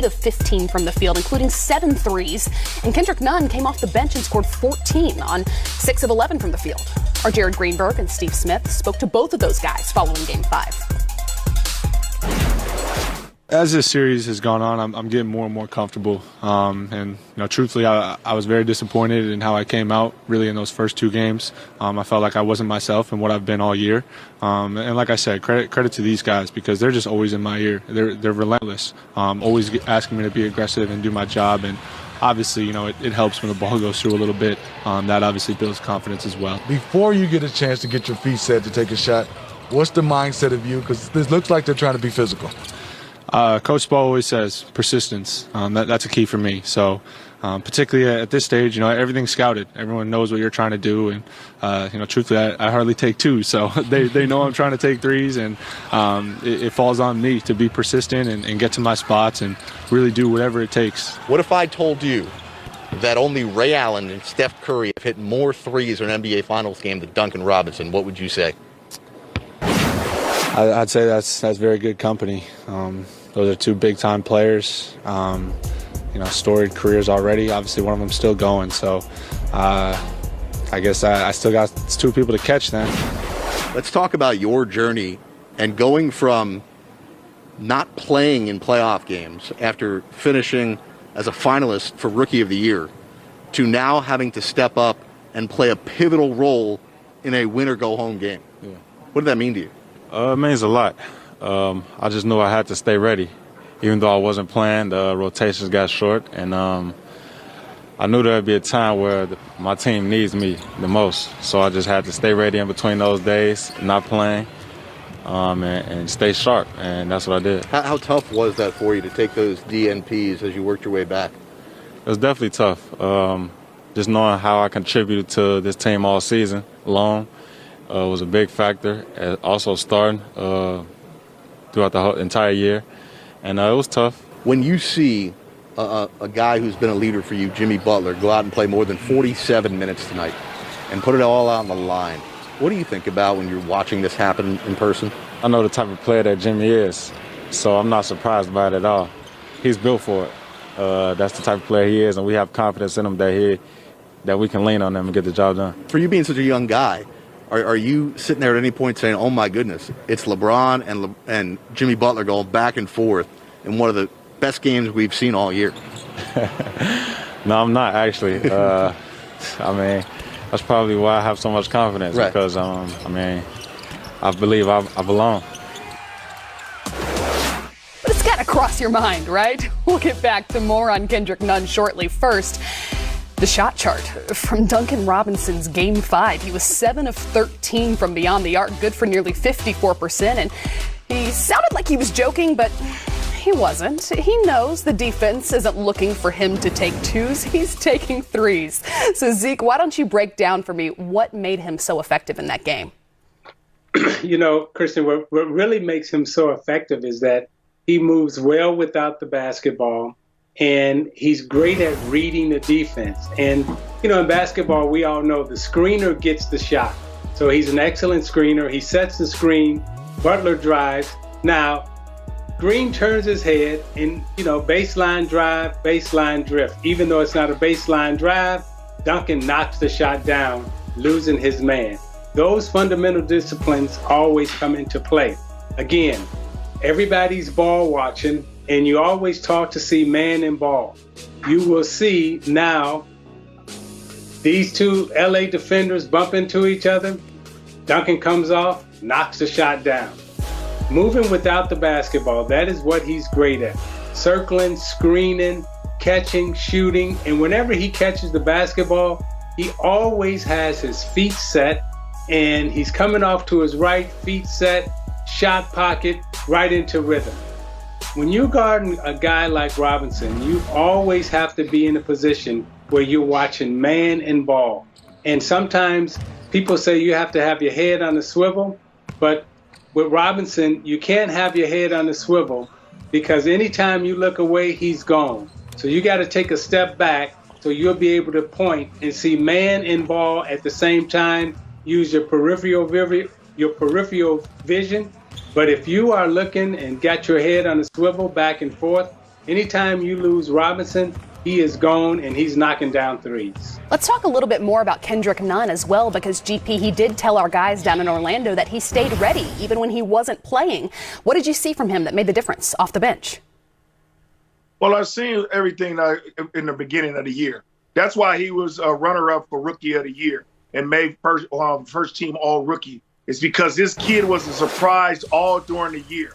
of 15 from the field, including 7 threes. And Kendrick Nunn came off the bench and scored 14 on 6 of 11 from the field. Our Jared Greenberg and Steve Smith spoke to both of those guys following Game 5. As this series has gone on, I'm getting more and more comfortable. And truthfully, I was very disappointed in how I came out really in those first 2 games. I felt like I wasn't myself and what I've been all year. And like I said, credit to these guys because they're just always in my ear. They're relentless, always asking me to be aggressive and do my job. And obviously, it helps when the ball goes through a little bit. That obviously builds confidence as well. Before you get a chance to get your feet set to take a shot, what's the mindset of you? Because this looks like they're trying to be physical. Coach Spo always says persistence. That's a key for me. So particularly at this stage, everything's scouted. Everyone knows what you're trying to do. And, truthfully, I hardly take 2. So they know I'm trying to take 3s. And it falls on me to be persistent and get to my spots and really do whatever it takes. What if I told you that only Ray Allen and Steph Curry have hit more 3s in an NBA Finals game than Duncan Robinson? What would you say? I'd say that's very good company. Those are 2 big-time players, storied careers already. Obviously, one of them still going. So I guess I still got 2 people to catch then. Let's talk about your journey and going from not playing in playoff games after finishing as a finalist for Rookie of the Year to now having to step up and play a pivotal role in a win-or-go-home game. Yeah. What did that mean to you? It means a lot. I just knew I had to stay ready. Even though I wasn't playing, the rotations got short, and I knew there would be a time where my team needs me the most. So I just had to stay ready in between those days, not playing, and stay sharp, and that's what I did. How tough was that for you to take those DNPs as you worked your way back? It was definitely tough. Just knowing how I contributed to this team all season long was a big factor. Also starting throughout the whole entire year, and it was tough. When you see a guy who's been a leader for you, Jimmy Butler, go out and play more than 47 minutes tonight and put it all out on the line, what do you think about when you're watching this happen in person? I know the type of player that Jimmy is, so I'm not surprised by it at all. He's built for it. That's the type of player he is, and we have confidence in him that we can lean on him and get the job done. For you being such a young guy, are you sitting there at any point saying, oh, my goodness, it's LeBron and Jimmy Butler going back and forth in one of the best games we've seen all year? No, I'm not, actually. That's probably why I have so much confidence, right? Because, I believe I belong. But it's got to cross your mind, right? We'll get back to more on Kendrick Nunn shortly. First, the shot chart from Duncan Robinson's Game 5. He was 7 of 13 from beyond the arc, good for nearly 54%. And he sounded like he was joking, but he wasn't. He knows the defense isn't looking for him to take 2s. He's taking 3s. So, Zeke, why don't you break down for me what made him so effective in that game? Kristen, what really makes him so effective is that he moves well without the basketball. And he's great at reading the defense. And, in basketball, we all know the screener gets the shot. So he's an excellent screener. He sets the screen. Butler drives. Now, Green turns his head and, baseline drive, baseline drift. Even though it's not a baseline drive, Duncan knocks the shot down, losing his man. Those fundamental disciplines always come into play. Again, everybody's ball watching. And you always talk to see man and ball. You will see now these 2 LA defenders bump into each other. Duncan comes off, knocks the shot down. Moving without the basketball, that is what he's great at. Circling, screening, catching, shooting. And whenever he catches the basketball, he always has his feet set. And he's coming off to his right, feet set, shot pocket, right into rhythm. When you're guarding a guy like Robinson, you always have to be in a position where you're watching man and ball. And sometimes people say you have to have your head on the swivel, but with Robinson, you can't have your head on the swivel because anytime you look away, he's gone. So you got to take a step back so you'll be able to point and see man and ball at the same time, use your peripheral vision. But if you are looking and got your head on a swivel back and forth, Anytime you lose Robinson, he is gone and he's knocking down threes. Let's talk a little bit more about Kendrick Nunn as well, because GP, he did tell our guys down in Orlando that he stayed ready even when he wasn't playing. What did you see from him that made the difference off the bench? Well, I've seen everything in the beginning of the year. That's why he was a runner-up for Rookie of the Year and made first team All-Rookie. It's because this kid was a surprise all during the year.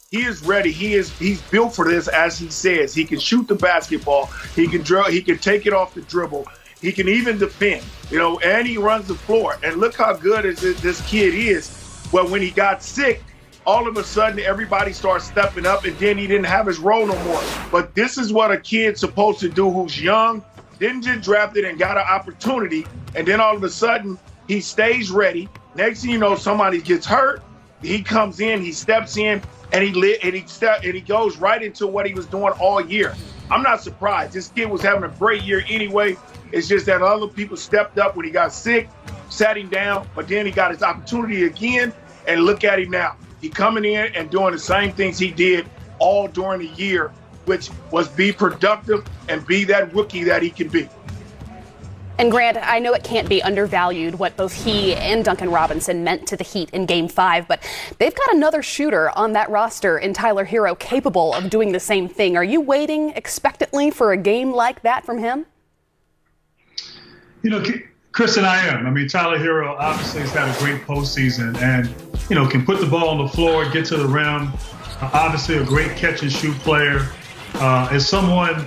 He is ready. He's built for this, as he says. He can shoot the basketball. He can he can take it off the dribble. He can even defend, and he runs the floor. And look how good this kid is. Well, when he got sick, all of a sudden everybody starts stepping up, and then he didn't have his role no more. But this is what a kid's supposed to do who's young, didn't get drafted and got an opportunity, and then all of a sudden he stays ready. Next thing you know, somebody gets hurt. He comes in, he steps in, and he goes right into what he was doing all year. I'm not surprised. This kid was having a great year anyway. It's just that other people stepped up when he got sick, sat him down, but then he got his opportunity again, and look at him now. He coming in and doing the same things he did all during the year, which was be productive and be that rookie that he can be. And Grant, I know it can't be undervalued what both he and Duncan Robinson meant to the Heat in Game 5, but they've got another shooter on that roster in Tyler Hero capable of doing the same thing. Are you waiting expectantly for a game like that from him? Chris, and I am. I mean, Tyler Hero obviously has had a great postseason and, can put the ball on the floor, get to the rim. Obviously a great catch and shoot player. Is someone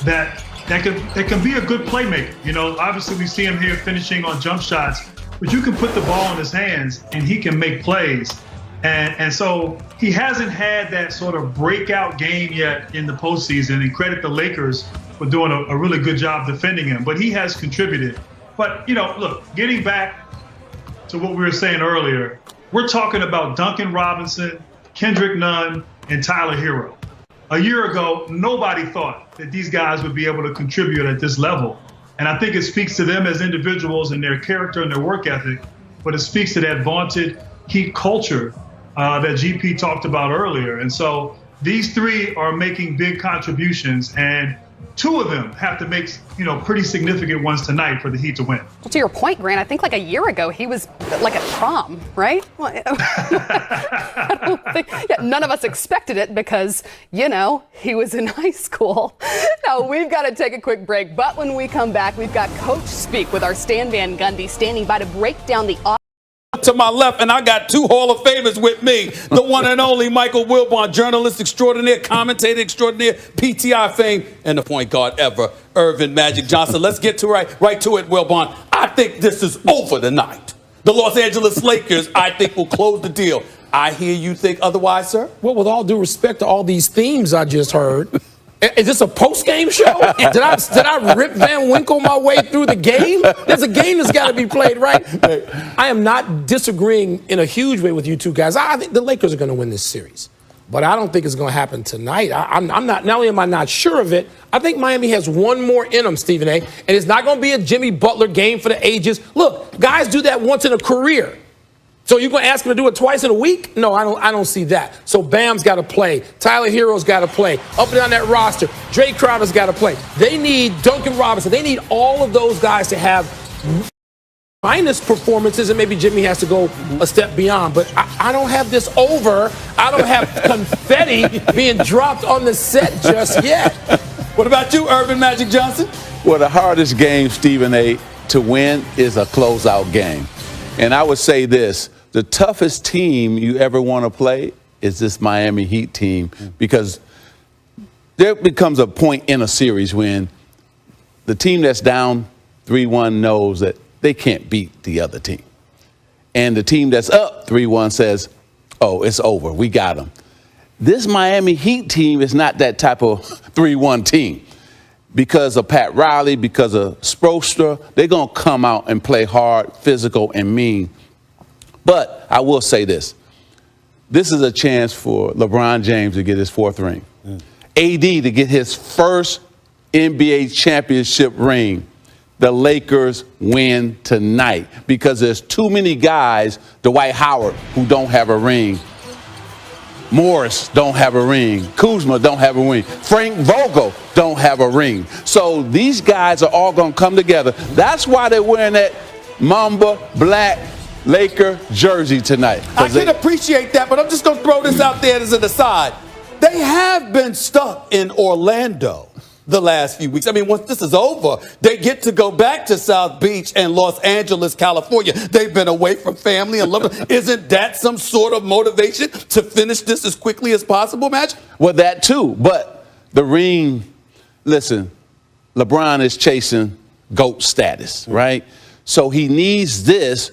that can be a good playmaker. Obviously we see him here finishing on jump shots, but you can put the ball in his hands and he can make plays. And so he hasn't had that sort of breakout game yet in the postseason, and credit the Lakers for doing a really good job defending him, but he has contributed. But, look, getting back to what we were saying earlier, we're talking about Duncan Robinson, Kendrick Nunn, and Tyler Hero. A year ago, nobody thought that these guys would be able to contribute at this level. And I think it speaks to them as individuals and their character and their work ethic, but it speaks to that vaunted Heat culture that GP talked about earlier. And so these three are making big contributions, and two of them have to make, pretty significant ones tonight for the Heat to win. Well, to your point, Grant, I think like a year ago he was like at prom, right? I don't think, none of us expected it because, he was in high school. Now, we've got to take a quick break, but when we come back, we've got Coach Speak with our Stan Van Gundy standing by to break down the to my left, and I got two Hall of Famers with me. The one and only Michael Wilbon, journalist extraordinaire, commentator extraordinaire, PTI fame, and the point guard ever, Irvin Magic Johnson. Let's get to right to it, Wilbon. I think this is over tonight. The Los Angeles Lakers, I think, will close the deal. I hear you think otherwise, sir? Well, with all due respect to all these themes I just heard, is this a post-game show? Did I Rip Van Winkle my way through the game? There's a game that's got to be played, right? I am not disagreeing in a huge way with you two guys. I think the Lakers are going to win this series, but I don't think it's going to happen tonight. I'm not only am I not sure of it, I think Miami has one more in them, Stephen A., and it's not going to be a Jimmy Butler game for the ages. Look, guys do that once in a career. So you're going to ask him to do it twice in a week? No, I don't see that. So Bam's got to play. Tyler Hero's got to play. Up and down that roster, Jay Crowder's got to play. They need Duncan Robinson. They need all of those guys to have minus performances, and maybe Jimmy has to go a step beyond. But I don't have this over. I don't have confetti being dropped on the set just yet. What about you, Irvin Magic Johnson? Well, the hardest game, Stephen A., to win is a closeout game. And I would say this. The toughest team you ever want to play is this Miami Heat team, because there becomes a point in a series when the team that's down 3-1 knows that they can't beat the other team. And the team that's up 3-1 says, oh, it's over. We got them. This Miami Heat team is not that type of 3-1 team. Because of Pat Riley, because of Spoelstra, they're going to come out and play hard, physical, and mean. But I will say this. This is a chance for LeBron James to get his fourth ring. AD to get his first NBA championship ring. The Lakers win tonight because there's too many guys, Dwight Howard, who don't have a ring. Morris don't have a ring. Kuzma don't have a ring. Frank Vogel don't have a ring. So these guys are all going to come together. That's why they're wearing that Mamba black Laker jersey tonight. I can appreciate that, but I'm just going to throw this out there as an aside. They have been stuck in Orlando the last few weeks. I mean, once this is over, they get to go back to South Beach and Los Angeles, California. They've been away from family and loved ones. Isn't that some sort of motivation to finish this as quickly as possible, Magic? Well, that too. But the ring, listen, LeBron is chasing GOAT status, right? So he needs this